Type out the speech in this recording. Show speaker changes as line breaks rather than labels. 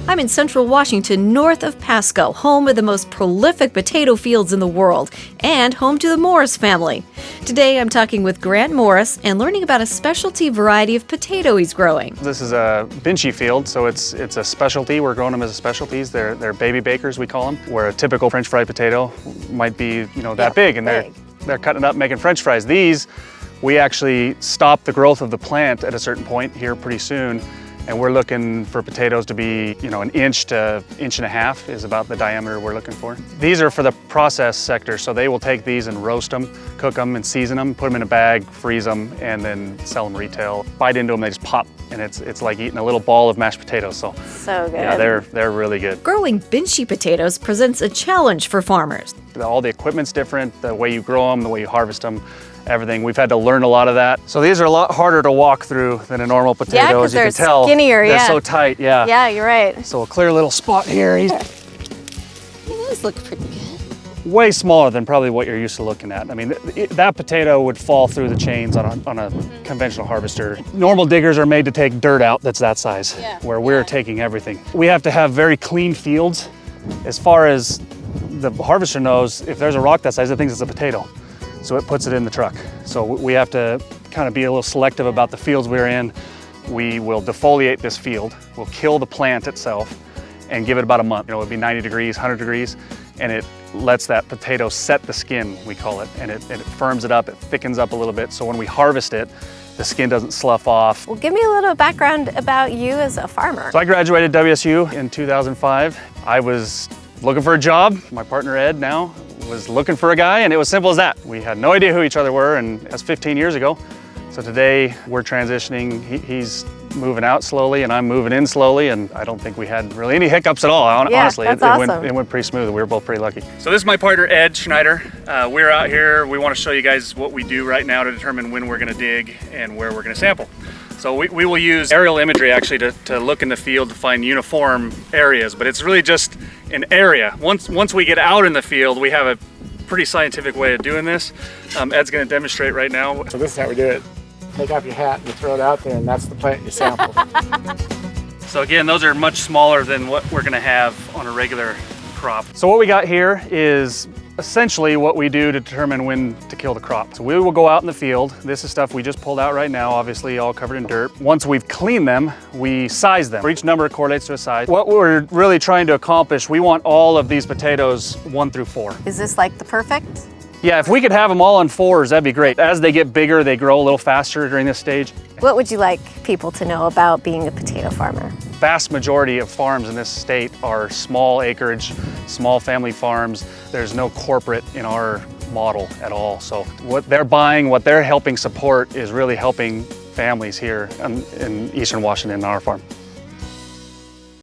I'm in central Washington, north of Pasco, home of the most prolific potato fields in the world, and home to the Morris family. Today I'm talking with Grant Morris and learning about a specialty variety of potato he's growing.
This is a Bintje field, so it's a specialty. We're growing them as specialties. They're baby bakers, we call them, where a typical French fried potato might be, that big, and they're cutting it up, making French fries. These, we actually stop the growth of the plant at a certain point here pretty soon. And we're looking for potatoes to be, an inch to inch and a half is about the diameter we're looking for. These are for the process sector, so they will take these and roast them, cook them and season them, put them in a bag, freeze them, and then sell them retail. Bite into them, they just pop, and it's like eating a little ball of mashed potatoes. So
good.
Yeah, they're really good.
Growing Bintje potatoes presents a challenge for farmers.
All the equipment's different, the way you grow them, the way you harvest them. Everything. We've had to learn a lot of that. So these are a lot harder to walk through than a normal potato,
as you can tell.
Yeah, because they're
skinnier,
They're so tight, yeah.
Yeah, you're right.
So a clear little spot here.
He does look pretty good.
Way smaller than probably what you're used to looking at. I mean, that potato would fall through the chains on a conventional harvester. Normal diggers are made to take dirt out that's that size, where we're taking everything. We have to have very clean fields. As far as the harvester knows, if there's a rock that size, it thinks it's a potato. So it puts it in the truck. So we have to kind of be a little selective about the fields we're in. We will defoliate this field, we'll kill the plant itself and give it about a month. It would be 90 degrees, 100 degrees, and it lets that potato set the skin, we call it, and it firms it up, it thickens up a little bit, so when we harvest it, the skin doesn't slough off.
Well, give me a little background about you as a farmer.
So I graduated WSU in 2005. I was looking for a job. My partner Ed now was looking for a guy, and it was simple as that. We had no idea who each other were, and that's 15 years ago. So today we're transitioning. He's moving out slowly and I'm moving in slowly, and I don't think we had really any hiccups at all, honestly.
That's awesome.
It went pretty smooth. We were both pretty lucky. So this is my partner Ed Schneider. We're out here. We want to show you guys what we do right now to determine when we're going to dig and where we're going to sample. So we will use aerial imagery actually to look in the field to find uniform areas, but it's really just an area. Once we get out in the field, we have a pretty scientific way of doing this. Ed's going to demonstrate right now.
So this is how we do it. Take off your hat and you throw it out there, and that's the plant you sample.
So again, those are much smaller than what we're going to have on a regular crop. So what we got here is essentially what we do to determine when to kill the crop. So we will go out in the field. This is stuff we just pulled out right now, obviously all covered in dirt. Once we've cleaned them, we size them. For each number correlates to a size. What we're really trying to accomplish, we want all of these potatoes 1 through 4.
Is this like the perfect?
Yeah, if we could have them all on 4s, that'd be great. As they get bigger, they grow a little faster during this stage.
What would you like people to know about being a potato farmer?
Vast majority of farms in this state are small acreage, small family farms. There's no corporate in our model at all. So what they're buying, what they're helping support is really helping families here in Eastern Washington on our farm.